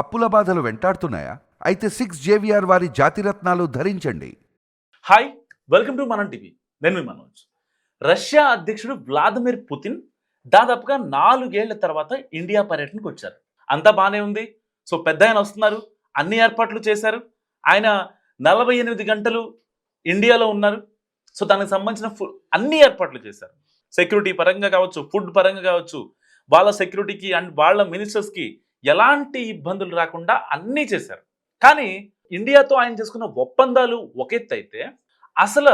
అప్పుల బాధలు వెంటాడుతున్నాయా? అయితే 6 JVR వారి జాతిరత్నాలు ధరించండి. హాయ్, వెల్కమ్ టు మనం టీవీ. నేను మీ మనోజ్. రష్యా అధ్యక్షుడు వ్లాదిమిర్ పుతిన్ దాదాపుగా 4 ఏళ్ల తర్వాత ఇండియా పర్యటనకు వచ్చారు. అంతా బాగానే ఉంది. సో పెద్ద ఆయన వస్తున్నారు, అన్ని ఏర్పాట్లు చేశారు. ఆయన 48 గంటలు ఇండియాలో ఉన్నారు. సో దానికి సంబంధించిన అన్ని ఏర్పాట్లు చేశారు. సెక్యూరిటీ పరంగా కావచ్చు, ఫుడ్ పరంగా కావచ్చు, వాళ్ళ సెక్యూరిటీకి అండ్ వాళ్ళ మినిస్టర్స్కి ఎలాంటి ఇబ్బందులు రాకుండా అన్నీ చేశారు. కానీ ఇండియాతో ఆయన చేసుకున్న ఒప్పందాలు ఒక ఎత్తు అయితే, అసలు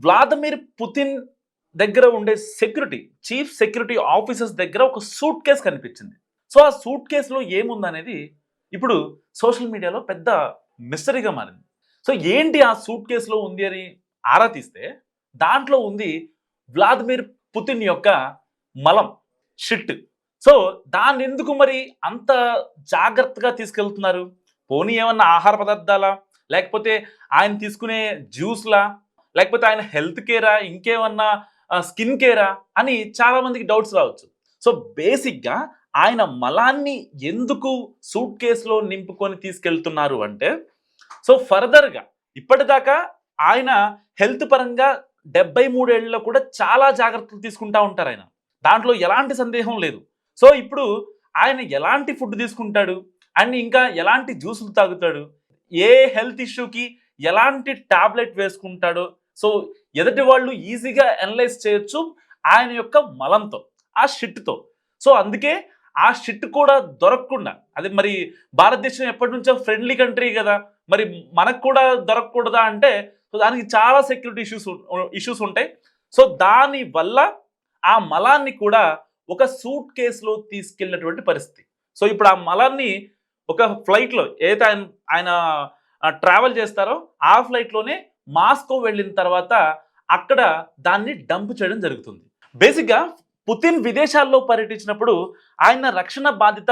వ్లాదిమిర్ పుతిన్ దగ్గర ఉండే సెక్యూరిటీ, చీఫ్ సెక్యూరిటీ ఆఫీసర్స్ దగ్గర ఒక సూట్ కేసు కనిపించింది. సో ఆ సూట్ కేసులో ఏముందనేది ఇప్పుడు సోషల్ మీడియాలో పెద్ద మిస్టరీగా మారింది. సో ఏంటి ఆ సూట్ కేసులో ఉంది అని ఆరా తీస్తే, దాంట్లో ఉంది వ్లాదిమిర్ పుతిన్ యొక్క మలం, షిట్. సో దాన్ని ఎందుకు మరి అంత జాగ్రత్తగా తీసుకెళ్తున్నారు? పోనీ ఏమన్నా ఆహార పదార్థాలా, లేకపోతే ఆయన తీసుకునే జ్యూస్లా, లేకపోతే ఆయన హెల్త్ కేరా, ఇంకేమన్నా స్కిన్ కేరా అని చాలా మందికి డౌట్స్ రావచ్చు. సో బేసిక్గా ఆయన మలాన్ని ఎందుకు సూట్ కేసులో నింపుకొని తీసుకెళ్తున్నారు అంటే, సో ఫర్దర్గా ఇప్పటిదాకా ఆయన హెల్త్ పరంగా 73 ఏళ్ళలో కూడా చాలా జాగ్రత్తలు తీసుకుంటా ఉంటారు ఆయన. దాంట్లో ఎలాంటి సందేహం లేదు. సో ఇప్పుడు ఆయన ఎలాంటి ఫుడ్ తీసుకుంటాడు అండ్ ఇంకా ఎలాంటి జ్యూసులు తాగుతాడు, ఏ హెల్త్ ఇష్యూకి ఎలాంటి టాబ్లెట్ వేసుకుంటాడో, సో ఎదుటి వాళ్ళు ఈజీగా అనలైజ్ చేయొచ్చు ఆయన యొక్క మలంతో, ఆ షిట్తో. సో అందుకే ఆ షిట్ కూడా దొరకకుండా, అది మరి భారతదేశం ఎప్పటి నుంచో ఫ్రెండ్లీ కంట్రీ కదా, మరి మనకు కూడా దొరకకూడదా అంటే, సో దానికి చాలా సెక్యూరిటీ ఇష్యూస్ ఉంటాయి. సో దాని వల్ల ఆ మలాన్ని కూడా ఒక సూట్ కేసులో తీసుకెళ్ళినటువంటి పరిస్థితి. సో ఇప్పుడు ఆ మలాన్ని ఒక ఫ్లైట్లో ఏదైతే ఆయన ట్రావెల్ చేస్తారో ఆ ఫ్లైట్లోనే మాస్కో వెళ్ళిన తర్వాత అక్కడ దాన్ని డంప్ చేయడం జరుగుతుంది. బేసిక్గా పుతిన్ విదేశాల్లో పర్యటించినప్పుడు ఆయన రక్షణ బాధ్యత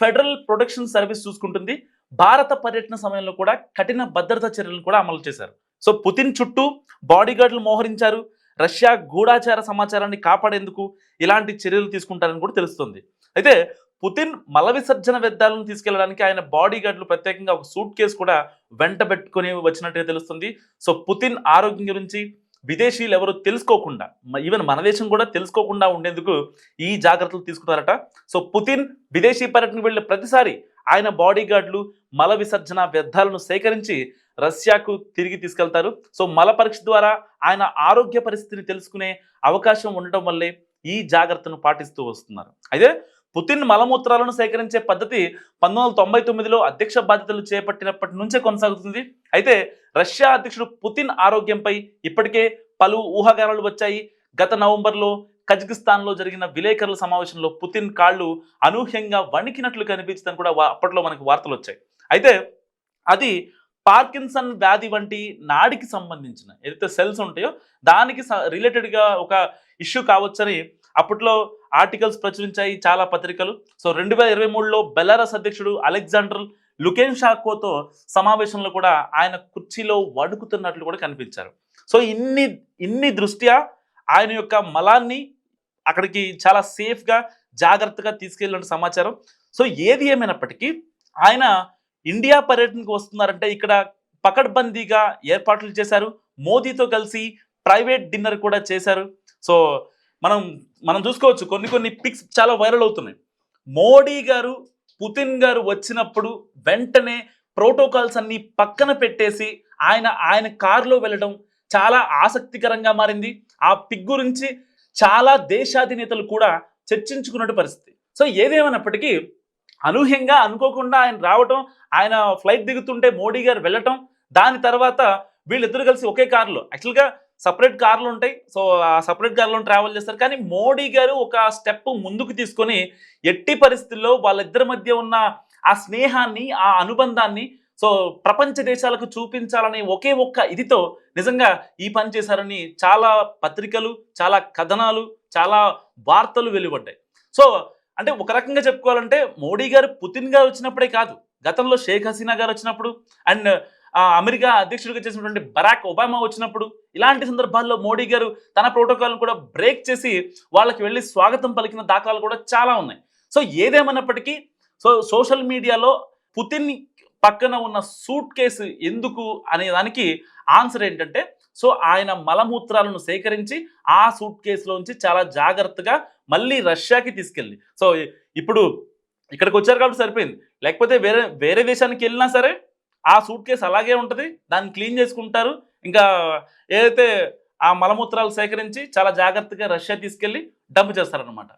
ఫెడరల్ ప్రొటెక్షన్ సర్వీస్ చూసుకుంటుంది. భారత పర్యటన సమయంలో కూడా కఠిన భద్రతా చర్యలను కూడా అమలు చేశారు. సో పుతిన్ చుట్టూ బాడీగార్డులు మోహరించారు. రష్యా గూఢాచార సమాచారాన్ని కాపాడేందుకు ఇలాంటి చర్యలు తీసుకుంటారని కూడా తెలుస్తుంది. అయితే పుతిన్ మల విసర్జన వ్యర్థాలను తీసుకెళ్లడానికి ఆయన బాడీగార్డులు ప్రత్యేకంగా ఒక సూట్ కేసు కూడా వెంట పెట్టుకుని వచ్చినట్టుగా తెలుస్తుంది. సో పుతిన్ ఆరోగ్యం గురించి విదేశీయులు ఎవరు తెలుసుకోకుండా, ఈవెన్ మన దేశం కూడా తెలుసుకోకుండా ఉండేందుకు ఈ జాగ్రత్తలు తీసుకున్నారట. సో పుతిన్ విదేశీ పర్యటనకు వెళ్ళిన ప్రతిసారి ఆయన బాడీగార్డులు మల విసర్జన వ్యర్థాలను సేకరించి రష్యాకు తిరిగి తీసుకెళ్తారు. సో మల పరీక్ష ద్వారా ఆయన ఆరోగ్య పరిస్థితిని తెలుసుకునే అవకాశం ఉండటం వల్లే ఈ జాగ్రత్తను పాటిస్తూ వస్తున్నారు. అయితే పుతిన్ మలమూత్రాలను సేకరించే పద్ధతి 1999లో అధ్యక్ష బాధ్యతలు చేపట్టినప్పటి నుంచే కొనసాగుతుంది. అయితే రష్యా అధ్యక్షుడు పుతిన్ ఆరోగ్యంపై ఇప్పటికే పలు ఊహాగానాలు వచ్చాయి. గత నవంబర్లో కజకిస్తాన్లో జరిగిన విలేకరుల సమావేశంలో పుతిన్ కాళ్ళు అనూహ్యంగా వణికినట్లు కనిపించిందని కూడా అప్పట్లో మనకు వార్తలు వచ్చాయి. అయితే అది పార్కిన్సన్ వ్యాధి వంటి నాడికి సంబంధించిన ఏదైతే సెల్స్ ఉంటాయో దానికి రిలేటెడ్గా ఒక ఇష్యూ కావచ్చని అప్పట్లో ఆర్టికల్స్ ప్రచురించాయి చాలా పత్రికలు. సో 2023లో బెలారస్ అధ్యక్షుడు అలెగ్జాండర్ లుకెన్షాకోతో సమావేశంలో కూడా ఆయన కుర్చీలో వణుకుతున్నట్లు కూడా కనిపించారు. సో ఇన్ని దృష్ట్యా ఆయన యొక్క మలాన్ని అక్కడికి చాలా సేఫ్గా జాగ్రత్తగా తీసుకెళ్ళిన సమాచారం. సో ఏది ఏమైనప్పటికీ ఆయన ఇండియా పర్యటనకు వస్తున్నారంటే ఇక్కడ పకడ్బందీగా ఏర్పాట్లు చేశారు. మోదీతో కలిసి ప్రైవేట్ డిన్నర్ కూడా చేశారు. సో మనం చూసుకోవచ్చు, కొన్ని పిక్స్ చాలా వైరల్ అవుతున్నాయి. మోడీ గారు పుతిన్ గారు వచ్చినప్పుడు వెంటనే ప్రోటోకాల్స్ అన్ని పక్కన పెట్టేసి ఆయన కారులో వెళ్ళడం చాలా ఆసక్తికరంగా మారింది. ఆ పిక్ గురించి చాలా దేశాధినేతలు కూడా చర్చించుకున్నట్టు పరిస్థితి. సో ఏదేమైనప్పటికీ అనూహ్యంగా అనుకోకుండా ఆయన రావటం, ఆయన ఫ్లైట్ దిగుతుంటే మోడీ గారు వెళ్ళటం, దాని తర్వాత వీళ్ళిద్దరు కలిసి ఒకే కారులో, యాక్చువల్గా సపరేట్ కార్లు ఉంటాయి, సో ఆ సపరేట్ కార్లో ట్రావెల్ చేస్తారు. కానీ మోడీ గారు ఒక స్టెప్ ముందుకు తీసుకొని ఎట్టి పరిస్థితుల్లో వాళ్ళిద్దరి మధ్య ఉన్న ఆ స్నేహాన్ని, ఆ అనుబంధాన్ని సో ప్రపంచ దేశాలకు చూపించాలని ఒకే ఒక్క ఇదితో నిజంగా ఈ పని చేశారని చాలా పత్రికలు, చాలా కథనాలు, చాలా వార్తలు వెలువడ్డాయి. సో అంటే ఒక రకంగా చెప్పుకోవాలంటే మోడీ గారు పుతిన్ గారు వచ్చినప్పుడే కాదు, గతంలో షేక్ హసీనా గారు వచ్చినప్పుడు అండ్ అమెరికా అధ్యక్షుడిగా చేసినటువంటి బరాక్ ఒబామా వచ్చినప్పుడు ఇలాంటి సందర్భాల్లో మోడీ గారు తన ప్రోటోకాల్ను కూడా బ్రేక్ చేసి వాళ్ళకి వెళ్ళి స్వాగతం పలికిన దాఖలాలు కూడా చాలా ఉన్నాయి. సో ఏదేమన్నప్పటికీ సో సోషల్ మీడియాలో పుతిన్ పక్కన ఉన్న సూట్ కేసు ఎందుకు అనే దానికి ఆన్సర్ ఏంటంటే, సో ఆయన మలమూత్రాలను సేకరించి ఆ సూట్ కేసులోంచి చాలా జాగ్రత్తగా మళ్ళీ రష్యాకి తీసుకెళ్ళి, సో ఇప్పుడు ఇక్కడికి వచ్చారు కాబట్టి సరిపోయింది. లేకపోతే వేరే వేరే దేశానికి వెళ్ళినా సరే ఆ సూట్ కేసు అలాగే ఉంటుంది, దాన్ని క్లీన్ చేసుకుంటారు. ఇంకా ఏదైతే ఆ మలమూత్రాలు సేకరించి చాలా జాగ్రత్తగా రష్యా తీసుకెళ్ళి డంప్ చేస్తారనమాట.